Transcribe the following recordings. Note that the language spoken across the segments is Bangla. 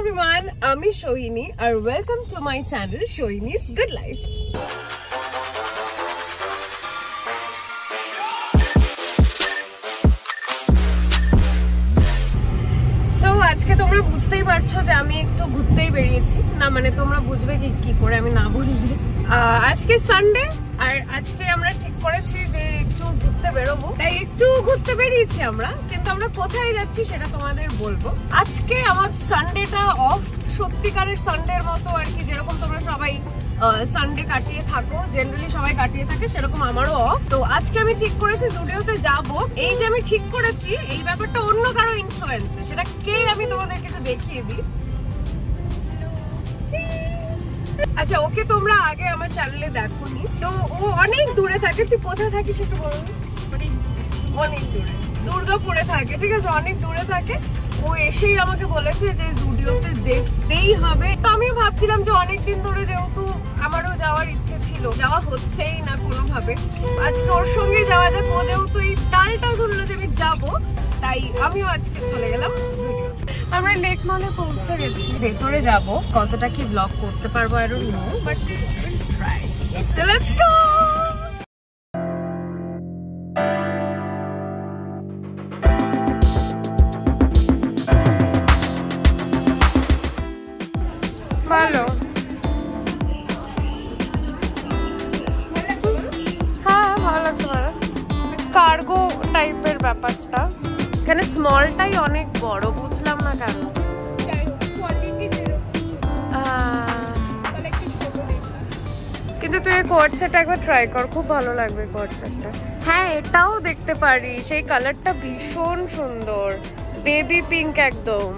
everyone, আমি সোহিনী আর welcome to my channel Sohini's good life. So আজকে তোমরা বুঝতেই পারছো যে আমি একটু ঘুরতেই বেরিয়েছি, না মানে তোমরা বুঝবে কি করে আমি না বললে। আজকে সানডে আর আজকে আমরা ঠিক করেছি যে একটু ঘুরতে বেরোবো, তাই একটু ঘুরতে বেরিয়েছি আমরা, কিন্তু আমরা কোথায় যাচ্ছি সেটা তোমাদের বলবো। আজকে আমার সানডেটা অফ, সত্যিকারের সানডের মতো আর কি, যেরকম তোমরা সবাই সানডে কাটিয়ে থাকো, জেনারেলি সবাই কাটিয়ে থাকে, সেরকম আমারও অফ। তো আজকে আমি ঠিক করেছি জুডিওতে যাব। এই যে আমি ঠিক করেছি এই ব্যাপারটা অন্য কারো ইনফ্লুয়েন্সে, সেটা কে আমি তোমাদেরকে একটু দেখিয়ে দিই। আচ্ছা, ওকে তোমরা আগে আমার চ্যানেলে দেখোনি, তো ও অনেক দূরে থাকে। তুই কোথায় থাকিস একটু বলো? অনেক দূরে, দুর্গাপুরে থাকে, ঠিক আছে, অনেক দূরে থাকে। ও এসেই আমাকে বলেছে যে জুডিওতে যেতেই হবে। তো আমি ভাবছিলাম যে অনেকদিন ধরে যেহেতু আমারও যাওয়ার ইচ্ছে ছিল, যাওয়া হচ্ছেই না কোনোভাবে, আজকে ওর সঙ্গে যাওয়া যাক। ও যেহেতু এই তালটা ধরলো যে আমি যাবো, তাই আমিও আজকে চলে গেলাম জুডিও। আমরা লেক মলে পৌঁছে গেছি, ভেতরে যাব, কতটা কি ব্লগ করতে পারবো I don't know, but will try. So let's go. ভালো, হ্যাঁ ভালো লাগতে পারে। কার্গো টাইপের ব্যাপারটা, এখানে স্মলটাই অনেক বড়, বুঝলাম না কেন। কিন্তু তুই কোয়ার্ড সেটটা একবার ট্রাই কর, খুব ভালো লাগবে কোয়ার্ড সেটটা। হ্যাঁ, এটাও দেখতে পারি, সেই কালারটা ভীষণ সুন্দর, বেবি পিঙ্ক একদম,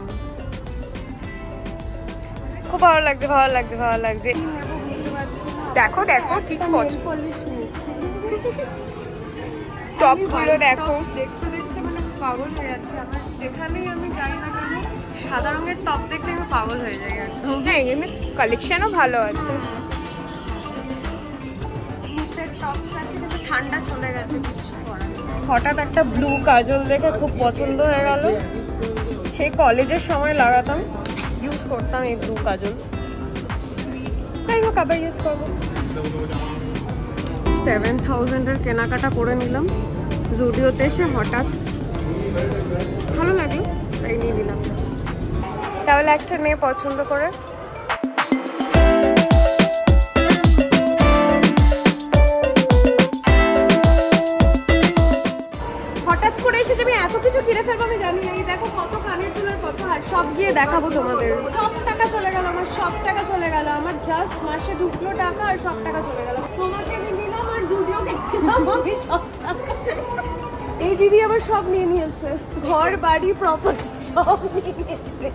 খুব ভালো লাগছে, ভালো লাগছে, ভালো লাগছে। দেখো দেখো, ঠিক টপগুলো দেখো, দেখতে দেখতে মানে পাগল হয়ে যাচ্ছে আমার। যেখানেই আমি যাই না কেন সাদা রঙের টপ দেখলে আমি পাগল হয়ে যাই একদম। হ্যাঁ, এখানে কালেকশনও ভালো আছে, টপস আছে, কিন্তু ঠান্ডা চলে গেছে, কিছু করার নেই। হঠাৎ একটা ব্লু কাজল দেখে খুব পছন্দ হয়ে গেল। সেই কলেজের সময় লাগাতাম, ইউজ করতাম এই ব্লু কাজল, যাই হোক আবার ইউজ করবো। 7000-এর কেনাকাটা করে নিলাম জুডিওতে এসে, হঠাৎ ভালো লাগলো তাই নিয়ে দিলাম। তাহলে একটা মেয়ে পছন্দ করে হঠাৎ করে এসে যে আমি এত কিছু কিনে ফেলবো আমি জানি না। এই দেখো কত কানের দুলের, কত হার, সব গিয়ে দেখাবো তোমাদের। সব টাকা চলে গেল আমার, সব টাকা চলে গেল আমার, জাস্ট মাসে ঢুকলো টাকা আর সব টাকা চলে গেল। তোমাকে নিলাম আর জুডিওকে নিলাম আমি সব টাকা। এই দিদি আবার সব নিয়ে নিয়েছে, ঘর বাড়ি প্রপার্টি সব নিয়ে নিয়েছে।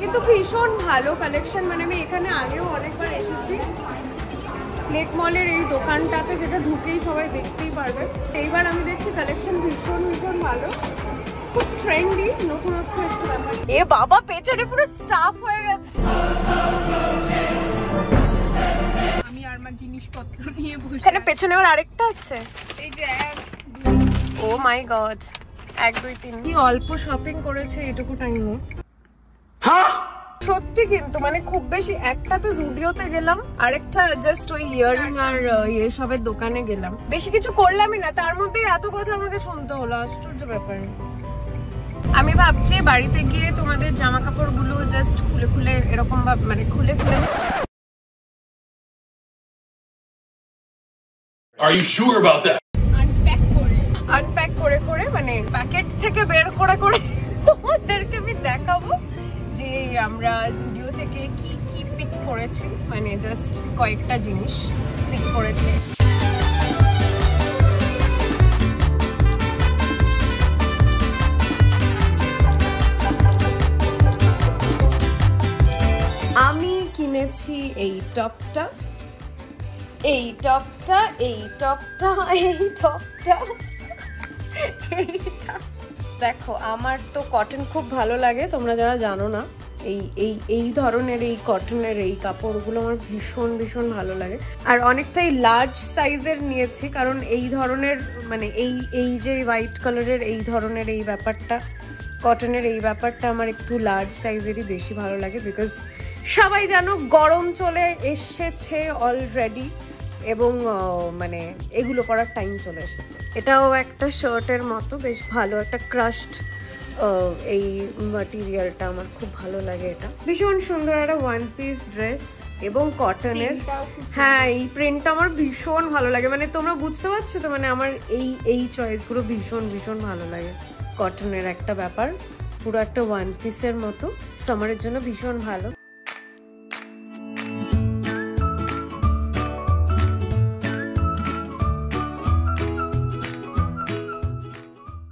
কিন্তু ভীষণ ভালো কালেকশন, মানে আমি এখানে আগেও অনেকবার এসেছি লেক মলের এই দোকানটাতে, যেটা ঢুকেই সবাই দেখতেই পারবে। এইবার আমি দেখছি কালেকশন ভীষণ ভীষণ ভালো, খুব ট্রেন্ডি, নতুনত্ব একটু ব্যাপার। এ বাবা, পেছনে পুরো স্টাফ হয়ে গেছে। আমি আর আমার জিনিসপত্র নিয়ে বসে, এখানে পেছনে আর আরেকটা আছে, এই যে 1 2, ও মাই গড, 1 2 3। কি অল্প শপিং করেছে এটুকু টাইমে, সত্যি। কিন্তু মানে খুব বেশি, একটা তো জুডিওতে গেলাম, আরেকটা জাস্ট ওই ইয়ারিং আর এসবের দোকানে গেলাম, বেশি কিছু করলামই না, তার মধ্যে এত কথা আমাকে শুনতে হলো, আশ্চর্য ব্যাপার। আমি ভাবছি বাড়িতে গিয়ে তোমাদের জামা কাপড় গুলো জাস্ট খুলে খুলে এরকম ভাবে, মানে খুলে খুলে Are you sure about that? Unpack করে করে মানে প্যাকেট থেকে বের করে করে তোমাদেরকে আমি দেখাবো যে আমরা জুডিও থেকে কি কি পিক করেছি, মানে জাস্ট কয়েকটা জিনিস পিক করেছি। আমি কিনেছি এই টপটা, এই টপটা, এই টপটা, এই টপটা, দেখো আমার তো কটন খুব ভালো লাগে, তোমরা যারা জানো না, এই ধরনের এই কটনের এই কাপড়গুলো আমার ভীষণ ভীষণ ভালো লাগে। আর অনেকটাই লার্জ সাইজের নিয়েছি, কারণ এই ধরনের মানে এই যে হোয়াইট কালারের এই ধরনের এই ব্যাপারটা কটনের এই ব্যাপারটা আমার একটু লার্জ সাইজেরই বেশি ভালো লাগে, বিকজ সবাই জানো গরম চলে এসেছে অলরেডি এবং মানে এগুলো পরার টাইম চলে এসেছে। এটাও একটা শার্টের মতো বেশ ভালো একটা ক্রাশড এই ম্যাটেরিয়ালটা আমার খুব ভালো লাগে। এটা ভীষণ সুন্দর একটা ওয়ান পিস ড্রেস এবং কটনের। হ্যাঁ, এই প্রিন্টটা আমার ভীষণ ভালো লাগে, মানে তোমরা বুঝতে পারছো তো, মানে আমার এই চয়েসগুলো ভীষণ ভীষণ ভালো লাগে। কটনের একটা ব্যাপার, পুরো একটা ওয়ান পিসের মতো, সামারের জন্য ভীষণ ভালো।